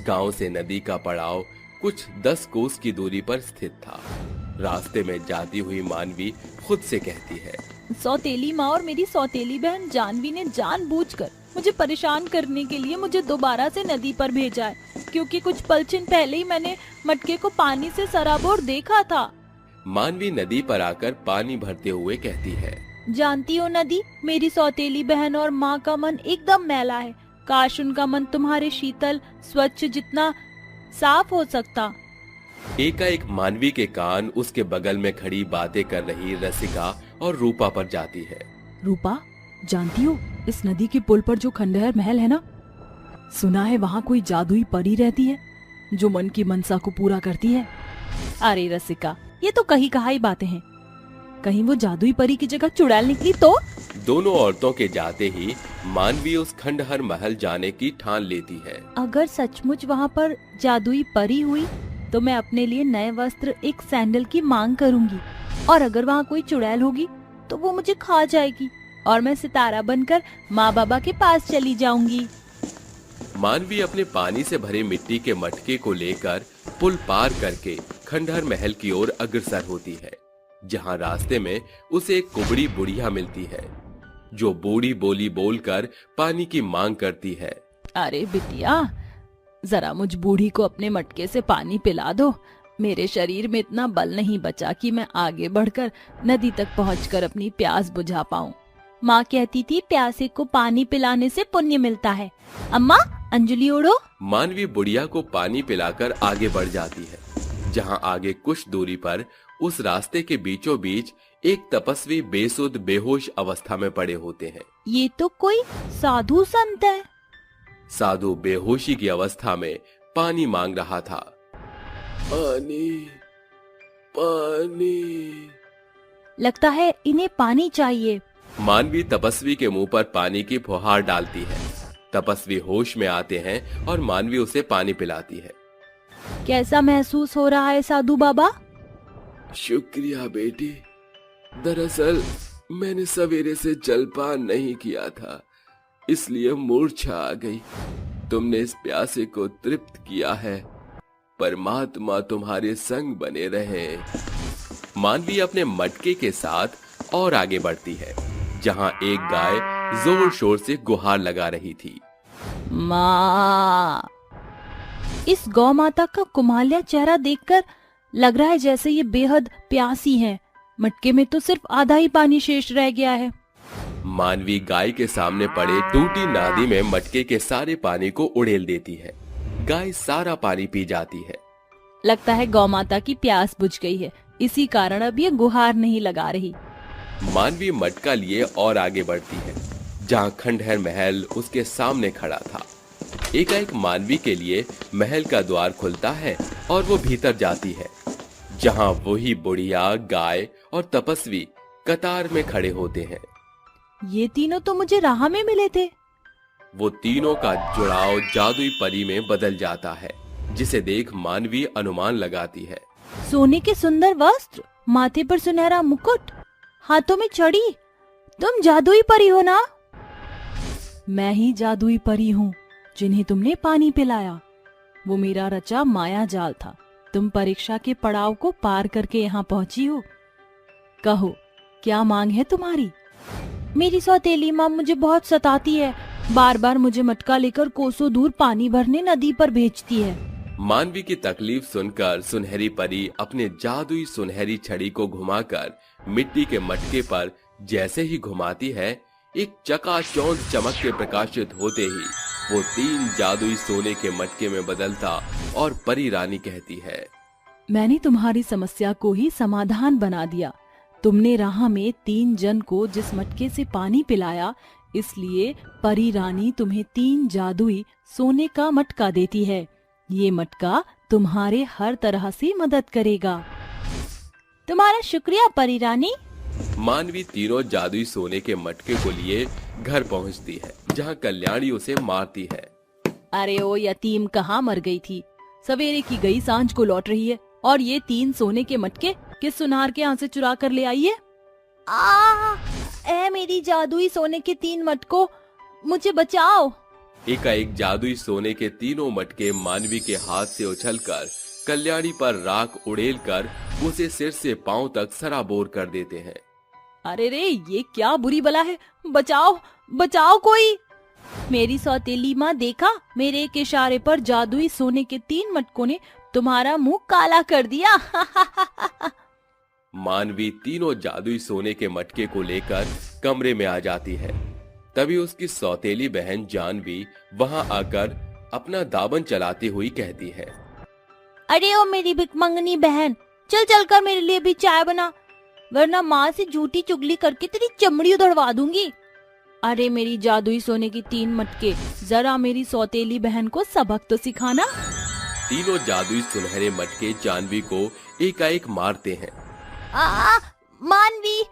गांव से नदी का पड़ाव कुछ 10 कोस की दूरी पर स्थित था। रास्ते में जाती हुई मानवी खुद से कहती है, सौतेली माँ और मेरी सौतेली बहन जानवी ने जानबूझकर मुझे परेशान करने के लिए मुझे दोबारा से नदी पर भेजा है, क्योंकि कुछ पलछिन पहले ही मैंने मटके को पानी से सराबोर देखा था। मानवी नदी पर आकर पानी भरते हुए कहती है, जानती हो नदी, मेरी सौतेली बहन और माँ का मन एकदम मैला है। काश उनका मन तुम्हारे शीतल स्वच्छ जितना साफ हो सकता। एकाएक मानवी के कान उसके बगल में खड़ी बातें कर रही रसिका और रूपा पर जाती है। रूपा, जानती हो इस नदी के पुल पर जो खंडहर महल है ना, सुना है वहाँ कोई जादुई परी रहती है जो मन की मनसा को पूरा करती है। अरे रसिका, ये तो कहीं कहाई बातें हैं। कहीं वो जादुई परी की जगह चुड़ैल निकली तो? दोनों औरतों के जाते ही मानवी उस खंडहर महल जाने की ठान लेती है। अगर सचमुच वहाँ पर जादुई परी हुई तो मैं अपने लिए नए वस्त्र, एक सैंडल की मांग करूंगी, और अगर वहाँ कोई चुड़ैल होगी तो वो मुझे खा जाएगी और मैं सितारा बनकर माँ बाबा के पास चली जाऊंगी। मानवी अपने पानी से भरे मिट्टी के मटके को लेकर पुल पार करके खंडहर महल की ओर अग्रसर होती है, जहाँ रास्ते में उसे एक कुबड़ी बुढ़िया मिलती है जो बूढ़ी बोली बोलकर पानी की मांग करती है। अरे बिटिया, जरा मुझ बूढ़ी को अपने मटके से पानी पिला दो। मेरे शरीर में इतना बल नहीं बचा कि मैं आगे बढ़कर नदी तक पहुंचकर अपनी प्यास बुझा पाऊं। माँ कहती थी प्यासे को पानी पिलाने से पुण्य मिलता है। अम्मा, अंजलि ओढ़ो। मानवी बुढ़िया को पानी पिलाकर आगे बढ़ जाती है, जहाँ आगे कुछ दूरी पर उस रास्ते के बीचों बीच एक तपस्वी बेसुध बेहोश अवस्था में पड़े होते हैं। ये तो कोई साधु संत है। साधु बेहोशी की अवस्था में पानी मांग रहा था। पानी, पानी। लगता है इन्हें पानी चाहिए। मानवी तपस्वी के मुंह पर पानी की फुहार डालती है। तपस्वी होश में आते हैं और मानवी उसे पानी पिलाती है। कैसा महसूस हो रहा है साधु बाबा? शुक्रिया बेटी, दरअसल मैंने सवेरे से जलपान नहीं किया था, इसलिए मूर्छा आ गई। तुमने इस प्यासे को तृप्त किया है। परमात्मा तुम्हारे संग बने रहे। मानवी अपने मटके के साथ और आगे बढ़ती है, जहां एक गाय जोर शोर से गुहार लगा रही थी। माँ! इस गौ माता का कुमाल्या चेहरा देखकर लग रहा है जैसे ये बेहद प्यासी है। मटके में तो सिर्फ आधा ही पानी शेष रह गया है। मानवी गाय के सामने पड़े टूटी नादी में मटके के सारे पानी को उड़ेल देती है। गाय सारा पानी पी जाती है। लगता है गौ माता की प्यास बुझ गई है, इसी कारण अब ये गुहार नहीं लगा रही। मानवी मटका लिए और आगे बढ़ती है, जहाँ खंडहर महल उसके सामने खड़ा था। एकाएक मानवी के लिए महल का द्वार खुलता है और वो भीतर जाती है, जहाँ वही बुढ़िया, गाय और तपस्वी कतार में खड़े होते हैं। ये तीनों तो मुझे राह में मिले थे। वो तीनों का जुड़ाव जादुई परी में बदल जाता है, जिसे देख मानवी अनुमान लगाती है। सोने के सुंदर वस्त्र, माथे पर सुनहरा मुकुट, हाथों में छड़ी, तुम जादुई परी हो ना? मैं ही जादुई परी हूँ जिन्हें तुमने पानी पिलाया। वो मेरा रचा माया जाल था। तुम परीक्षा के पड़ाव को पार करके यहाँ पहुंची हो। कहो, क्या मांग है तुम्हारी? मेरी सौतेली माँ मुझे बहुत सताती है। बार बार मुझे मटका लेकर कोसों दूर पानी भरने नदी पर भेजती है। मानवी की तकलीफ सुनकर सुनहरी परी अपने जादुई सुनहरी छड़ी को घुमाकर मिट्टी के मटके पर जैसे ही घुमाती है, एक चकाचौंध चमक के प्रकाशित होते ही वो 3 जादुई सोने के मटके में बदलता और परी रानी कहती है, मैंने तुम्हारी समस्या को ही समाधान बना दिया। तुमने राह में 3 जन को जिस मटके से पानी पिलाया, इसलिए परी रानी तुम्हें 3 जादुई सोने का मटका देती है। ये मटका तुम्हारे हर तरह से मदद करेगा। तुम्हारा शुक्रिया परी रानी। मानवी तीनों जादुई सोने के मटके को लिए घर पहुंचती है, जहां कल्याणी उसे मारती है। अरे ओ यतीम, कहाँ मर गई थी? सवेरे की गई सांझ को लौट रही है, और ये 3 सोने के मटके किस सुनार के यहाँ से चुरा कर ले आई है? ए मेरी जादुई सोने के 3 मटकों, मुझे बचाओ। एकाएक जादुई सोने के तीनों मटके मानवी के हाथ से उछलकर कल्याणी पर राख उड़ेलकर उसे सिर से पांव तक सराबोर कर देते हैं। अरे रे, ये क्या बुरी बला है? बचाओ, बचाओ कोई। मेरी सौतेली माँ, देखा, मेरे एक इशारे पर जादुई सोने के 3 मटकों ने तुम्हारा मुंह काला कर दिया। मानवी तीनों जादुई सोने के मटके को लेकर कमरे में आ जाती है। तभी उसकी सौतेली बहन जानवी वहां आकर अपना दामन चलाती हुई कहती है, अरे ओ मेरी भिखमंगनी बहन, चल चल कर मेरे लिए भी चाय बना, वरना माँ से झूठी चुगली करके तेरी चमड़ी उधड़वा दूंगी। अरे मेरी जादुई सोने की 3 मटके, जरा मेरी सौतेली बहन को सबक तो सिखाना। तीनों जादुई सुनहरे मटके जानवी को एकाएक मारते हैं। मानवी,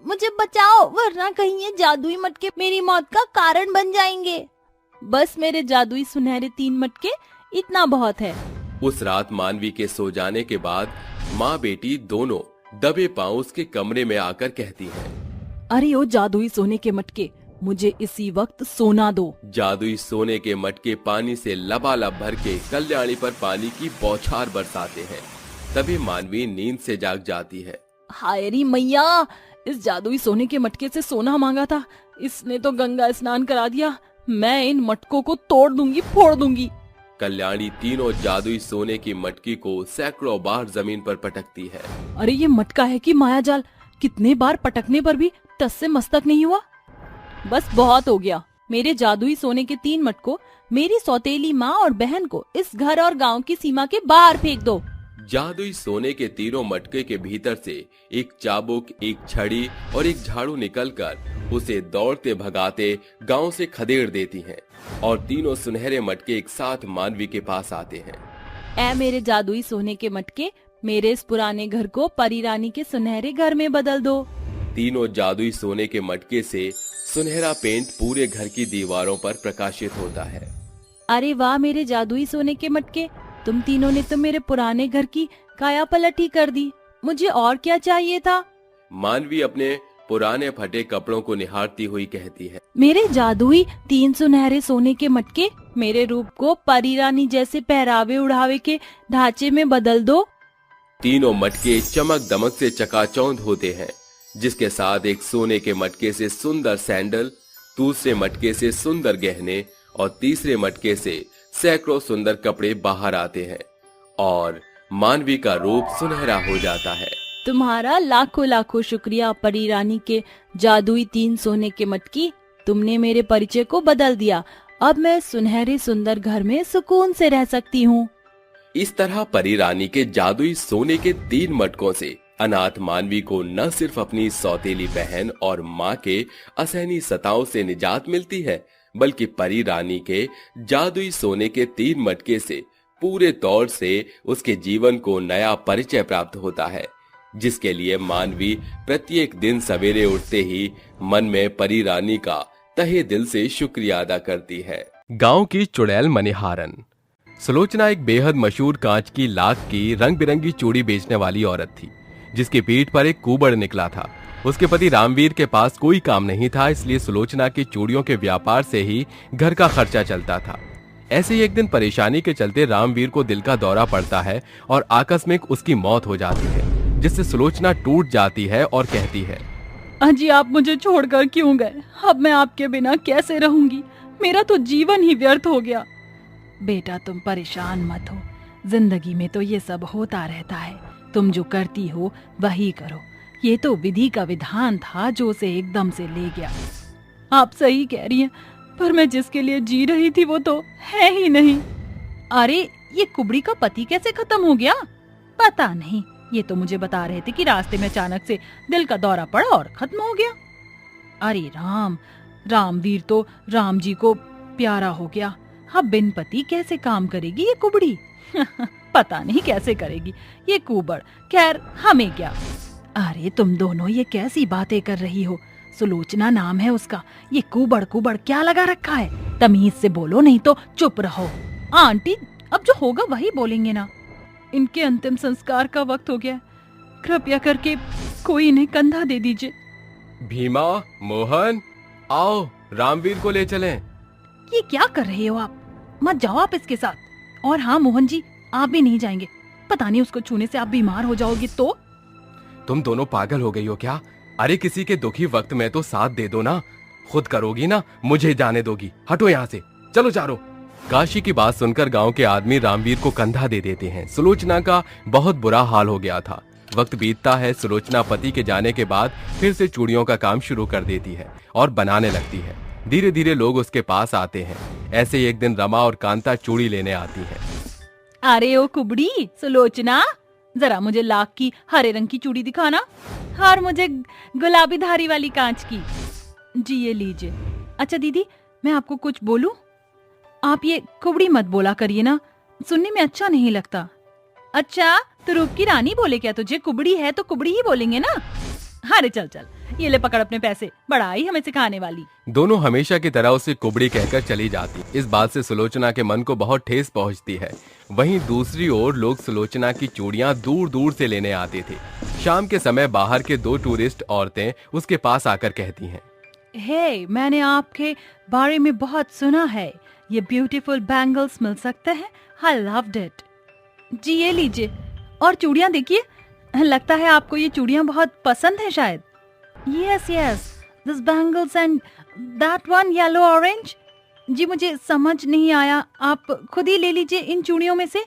मुझे बचाओ, वरना कहीं ये जादुई मटके मेरी मौत का कारण बन जाएंगे। बस मेरे जादुई सुनहरे 3 मटके, इतना बहुत है। उस रात मानवी के सो जाने के बाद माँ बेटी दोनों दबे पांव उसके कमरे में आकर कहती हैं, अरे ओ जादुई सोने के मटके, मुझे इसी वक्त सोना दो। जादुई सोने के मटके पानी से लबालब भर के कल्याणी पर पानी की बौछार बरसाते हैं। तभी मानवी नींद से जाग जाती है। हाय री मैया, इस जादुई सोने के मटके से सोना मांगा था, इसने तो गंगा स्नान करा दिया। मैं इन मटकों को तोड़ दूंगी, फोड़ दूंगी। कल्याणी तीनों जादुई सोने की मटकी को सैकड़ों बार जमीन पर पटकती है। अरे ये मटका है कि मायाजाल, कितने बार पटकने पर भी टस से मस्तक नहीं हुआ। बस बहुत हो गया। मेरे जादुई सोने के 3 मटकों, मेरी सौतेली माँ और बहन को इस घर और गांव की सीमा के बाहर फेंक दो। जादुई सोने के तीनों मटके के भीतर से एक चाबुक, एक छड़ी और एक झाड़ू निकलकर उसे दौड़ते भगाते गांव से खदेड़ देती हैं और तीनों सुनहरे मटके एक साथ मानवी के पास आते हैं। ऐ मेरे जादुई सोने के मटके, मेरे इस पुराने घर को परी रानी के सुनहरे घर में बदल दो। तीनों जादुई सोने के मटके से सुनहरा पेंट पूरे घर की दीवारों पर प्रकाशित होता है। अरे वाह मेरे जादुई सोने के मटके, तुम तीनों ने तो मेरे पुराने घर की काया पलट ही कर दी। मुझे और क्या चाहिए था। मानवी अपने पुराने फटे कपड़ों को निहारती हुई कहती है, मेरे जादुई 3 सुनहरे सोने के मटके, मेरे रूप को परी रानी जैसे पहरावे उड़ावे के ढांचे में बदल दो। तीनों मटके चमक दमक से चकाचौंध होते हैं, जिसके साथ एक सोने के मटके से सुंदर सैंडल, दूसरे मटके से सुंदर गहने और तीसरे मटके से सैकड़ों सुंदर कपड़े बाहर आते हैं और मानवी का रूप सुनहरा हो जाता है। तुम्हारा लाखों लाखों शुक्रिया परी रानी के जादुई 3 सोने के मटकी, तुमने मेरे परिचय को बदल दिया। अब मैं सुनहरे सुंदर घर में सुकून से रह सकती हूँ। इस तरह परी रानी के जादुई सोने के 3 मटकों से अनाथ मानवी को न सिर्फ अपनी सौतेली बहन और माँ के असहनीय सताओं से निजात मिलती है, बल्कि परी रानी के जादुई सोने के 3 मटके से पूरे तौर से उसके जीवन को नया परिचय प्राप्त होता है, जिसके लिए मानवी प्रत्येक दिन सवेरे उठते ही मन में परी रानी का तहे दिल से शुक्रिया अदा करती है। गांव की चुड़ैल मनिहारन। सुलोचना एक बेहद मशहूर कांच की लाख की रंग बिरंगी चूड़ी बेचने वाली औरत थी, जिसकी पीठ पर एक कुबड़ निकला था। उसके पति रामवीर के पास कोई काम नहीं था, इसलिए सुलोचना की चूड़ियों के व्यापार से ही घर का खर्चा चलता था। ऐसे ही एक दिन परेशानी के चलते रामवीर को दिल का दौरा पड़ता है और आकस्मिक उसकी मौत हो जाती है, जिससे सुलोचना टूट जाती है और कहती है, अजी आप मुझे छोड़कर क्यों गए? अब मैं आपके बिना कैसे रहूंगी? मेरा तो जीवन ही व्यर्थ हो गया। बेटा तुम परेशान मत हो, जिंदगी में तो ये सब होता रहता है। तुम जो करती हो वही करो, ये तो विधि का विधान था जो उसे एकदम से ले गया। आप सही कह रही हैं, पर मैं जिसके लिए जी रही थी वो तो है ही नहीं। अरे ये कुबड़ी का पति कैसे खत्म हो गया? पता नहीं, ये तो मुझे बता रहे थे कि रास्ते में अचानक से दिल का दौरा पड़ा और खत्म हो गया। अरे राम, रामवीर तो राम जी को प्यारा हो गया। अब बिन पति कैसे काम करेगी ये कुबड़ी? पता नहीं कैसे करेगी ये कुबड़। खैर हमें क्या। अरे तुम दोनों ये कैसी बातें कर रही हो? सुलोचना नाम है उसका, ये कुबड़ कुबड़ क्या लगा रखा है? तमीज से बोलो, नहीं तो चुप रहो। आंटी अब जो होगा वही बोलेंगे ना। इनके अंतिम संस्कार का वक्त हो गया, कृपया करके कोई इन्हें कंधा दे दीजिए। भीमा, मोहन, आओ रामवीर को ले चलें। ये क्या कर रहे हो आप? मत जाओ आप इसके साथ। और हाँ मोहन जी, आप भी नहीं जाएंगे। पता नहीं उसको छूने से आप बीमार हो जाओगे तो। तुम दोनों पागल हो गई हो क्या? अरे किसी के दुखी वक्त में तो साथ दे दो ना। खुद करोगी ना, मुझे जाने दोगी? हटो यहाँ से, चलो चारो। काशी की बात सुनकर गांव के आदमी रामवीर को कंधा दे देते हैं। सुलोचना का बहुत बुरा हाल हो गया था। वक्त बीतता है, सुलोचना पति के जाने के बाद फिर से चूड़ियों का काम शुरू कर देती है और बनाने लगती है। धीरे धीरे लोग उसके पास आते हैं। ऐसे ही एक दिन रमा और कांता चूड़ी लेने आती हैं। अरे ओ कुबड़ी सुलोचना, जरा मुझे लाख की हरे रंग की चूड़ी दिखाना और मुझे गुलाबी धारी वाली कांच की। जी ये लीजिए। अच्छा दीदी, मैं आपको कुछ बोलूं? आप ये कुबड़ी मत बोला करिए ना, सुनने में अच्छा नहीं लगता। अच्छा तो रूप की रानी बोले क्या तुझे? कुबड़ी है तो कुबड़ी ही बोलेंगे ना। अरे चल चल, ये ले पकड़ अपने पैसे, बड़ा आई हमें सिखाने वाली। दोनों हमेशा की तरह उसे कुबड़ी कहकर चली जाती। इस बात से सुलोचना के मन को बहुत ठेस पहुंचती है। वहीं दूसरी ओर लोग सुलोचना की चूड़ियां दूर दूर से लेने आते थे। शाम के समय बाहर के 2 टूरिस्ट औरतें उसके पास आकर कहती हैं, हे, मैंने आपके बारे में बहुत सुना है, ये ब्यूटीफुल बैंगल्स मिल सकते हैं? I loved it. जी ये लीजिए, और चूड़ियां देखिए, लगता है आपको ये चूड़ियां बहुत पसंद है शायद। Yes yes, this bangles and that one yellow orange. जी मुझे समझ नहीं आया, आप खुद ही ले लीजिए इन चूड़ियों में से।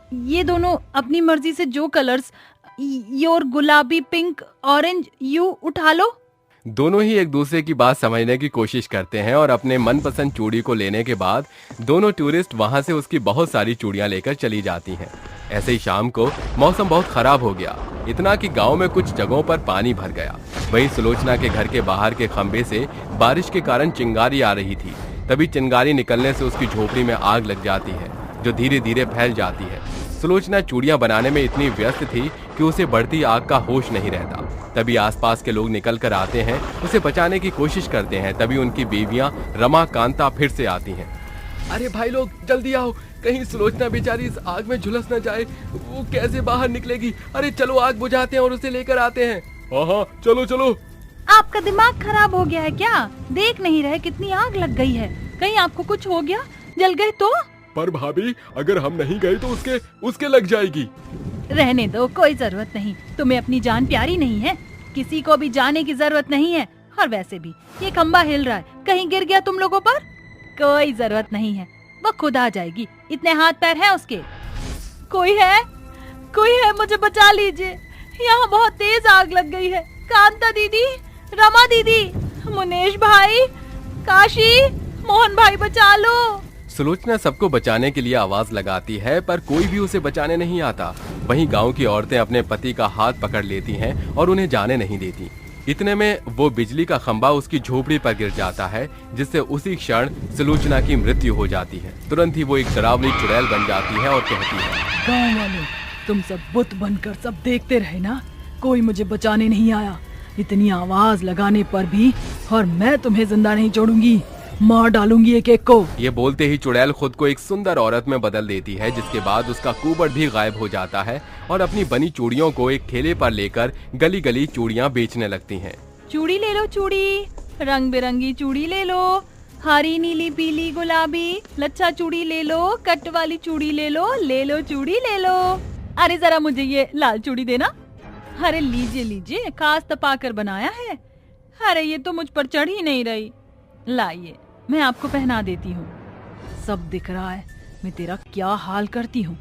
ये दोनों अपनी मर्जी से जो कलर्स, योर गुलाबी, पिंक, ऑरेंज, यू उठा लो। दोनों ही एक दूसरे की बात समझने की कोशिश करते हैं और अपने मनपसंद चूड़ी को लेने के बाद दोनों टूरिस्ट वहां से उसकी बहुत सारी चूड़ियां लेकर चली जाती हैं। ऐसे ही शाम को मौसम बहुत खराब हो गया, इतना कि गांव में कुछ जगहों पर पानी भर गया। वहीं सुलोचना के घर के बाहर के खंबे से बारिश के कारण चिंगारी आ रही थी। तभी चिंगारी निकलने से उसकी झोपड़ी में आग लग जाती है, जो धीरे धीरे फैल जाती है। सुलोचना चूड़ियां बनाने में इतनी व्यस्त थी कि उसे बढ़ती आग का होश नहीं रहता। तभी आसपास के लोग निकल कर आते हैं, उसे बचाने की कोशिश करते हैं। तभी उनकी बीवियां रमा, कांता फिर से आती हैं। अरे भाई लोग जल्दी आओ, कहीं सुलोचना बेचारी इस आग में झुलस न जाए, वो कैसे बाहर निकलेगी। अरे चलो आग बुझाते हैं और उसे लेकर आते हैं। हाँ चलो चलो। आपका दिमाग खराब हो गया है क्या? देख नहीं रहे कितनी आग लग गई है? कहीं आपको कुछ हो गया, जल गए तो? पर भाभी, अगर हम नहीं गए तो उसके लग जाएगी। रहने दो, कोई जरूरत नहीं। तुम्हें अपनी जान प्यारी नहीं है? किसी को भी जाने की जरूरत नहीं है। और वैसे भी ये खंबा हिल रहा है, कहीं गिर गया तुम लोगों पर? कोई जरूरत नहीं है, वो खुद आ जाएगी, इतने हाथ पैर हैं उसके। कोई है? कोई है? मुझे बचा लीजिए, यहाँ बहुत तेज आग लग गई है। कांता दीदी, रमा दीदी, मुनेश भाई, काशी, मोहन भाई, बचा लो। सुलोचना सबको बचाने के लिए आवाज लगाती है, पर कोई भी उसे बचाने नहीं आता। वहीं गांव की औरतें अपने पति का हाथ पकड़ लेती हैं और उन्हें जाने नहीं देती। इतने में वो बिजली का खंभा उसकी झोपड़ी पर गिर जाता है, जिससे उसी क्षण सुलोचना की मृत्यु हो जाती है। तुरंत ही वो एक डरावनी चुड़ैल बन जाती है और कहती है, गाँव वालों, तुम सब बुत बनकर सब देखते रहे ना, कोई मुझे बचाने नहीं आया। इतनी आवाज लगाने पर भी, और मैं तुम्हें जिंदा नहीं छोड़ूंगी, मार डालूंगी एक एक को। ये बोलते ही चुड़ैल खुद को एक सुंदर औरत में बदल देती है, जिसके बाद उसका कुबड़ भी गायब हो जाता है और अपनी बनी चूड़ियों को एक ठेले पर लेकर गली गली चूड़ियां बेचने लगती हैं। चूड़ी ले लो, चूड़ी, रंग बिरंगी चूड़ी ले लो, हरी, नीली, पीली, गुलाबी, लच्छा चूड़ी ले लो, कट वाली चूड़ी ले लो चूड़ी ले लो। अरे जरा मुझे ये लाल चूड़ी देना। अरे लीजिए लीजिए, खास तपा कर बनाया है। अरे ये तो मुझ पर चढ़ ही नहीं रही। लाइए, मैं आपको पहना देती हूँ। सब दिख रहा है मैं तेरा क्या हाल करती हूँ।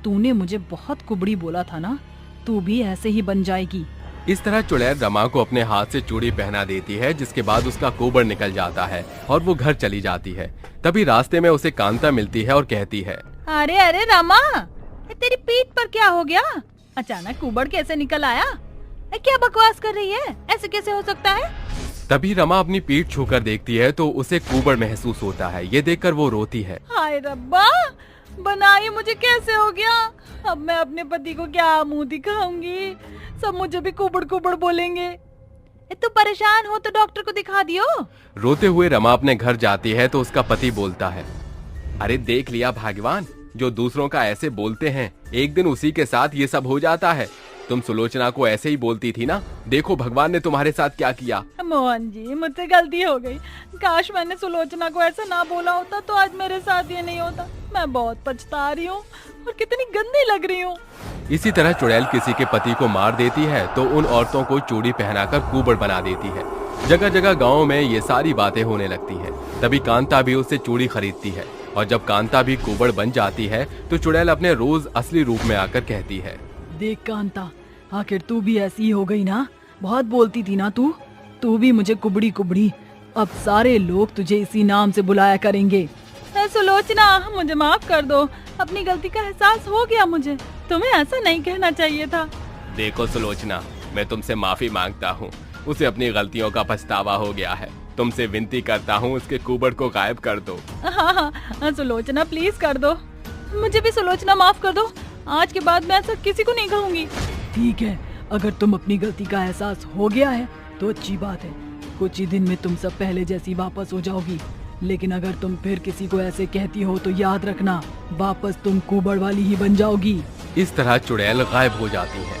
तूने मुझे बहुत कुबड़ी बोला था ना, तू भी ऐसे ही बन जाएगी। इस तरह चुड़ैल रमा को अपने हाथ से चूड़ी पहना देती है, जिसके बाद उसका कुबड़ निकल जाता है और वो घर चली जाती है। तभी रास्ते में उसे कांता मिलती है और कहती है, अरे अरे रमा, तेरी पीठ पर क्या हो गया? अचानक कुबड़ कैसे निकल आया? क्या बकवास कर रही है? ऐसे कैसे हो सकता है? तभी रमा अपनी पीठ छूकर देखती है तो उसे कुबड़ महसूस होता है। ये देखकर वो रोती है। हाय रब्बा, बनाई मुझे कैसे हो गया? अब मैं अपने पति को क्या मुंह दिखाऊंगी? सब मुझे भी कुबड़ कुबड़ बोलेंगे। तो परेशान हो तो डॉक्टर को दिखा दियो। रोते हुए रमा अपने घर जाती है तो उसका पति बोलता है, अरे देख लिया भाग्यवान, जो दूसरों का ऐसे बोलते हैं, एक दिन उसी के साथ ये सब हो जाता है। तुम सुलोचना को ऐसे ही बोलती थी ना, देखो भगवान ने तुम्हारे साथ क्या किया। मोहन जी, मुझसे गलती हो गई। काश मैंने सुलोचना को ऐसा ना बोला होता तो आज मेरे साथ ये नहीं होता। मैं बहुत पछता रही हूँ और कितनी गंदी लग रही हूँ। इसी तरह चुड़ैल किसी के पति को मार देती है तो उन औरतों को चूड़ी पहनाकर कुबड़ बना देती है। जगह जगह गाँव में ये सारी बातें होने लगती है। तभी कांता भी उससे चूड़ी खरीदती है और जब कांता भी कुबड़ बन जाती है तो चुड़ैल अपने रोज असली रूप में आकर कहती है, देख कांता, आखिर तू भी ऐसी ही हो गई ना। बहुत बोलती थी ना तू भी मुझे कुबड़ी कुबड़ी, अब सारे लोग तुझे इसी नाम से बुलाया करेंगे। सुलोचना, मुझे माफ कर दो, अपनी गलती का एहसास हो गया मुझे, तुम्हें ऐसा नहीं कहना चाहिए था। देखो सुलोचना, मैं तुमसे माफी मांगता हूँ, उसे अपनी गलतियों का पछतावा हो गया है। तुमसे विनती करता हूँ उसके कुबड़ को गायब कर दो। हाँ, सुलोचना प्लीज कर दो, मुझे भी सुलोचना माफ कर दो, आज के बाद मैं ऐसा किसी को नहीं कहूँगी। ठीक है, अगर तुम अपनी गलती का एहसास हो गया है तो अच्छी बात है, कुछ ही दिन में तुम सब पहले जैसी वापस हो जाओगी। लेकिन अगर तुम फिर किसी को ऐसे कहती हो तो याद रखना, वापस तुम कुबड़ वाली ही बन जाओगी। इस तरह चुड़ैल गायब हो जाती है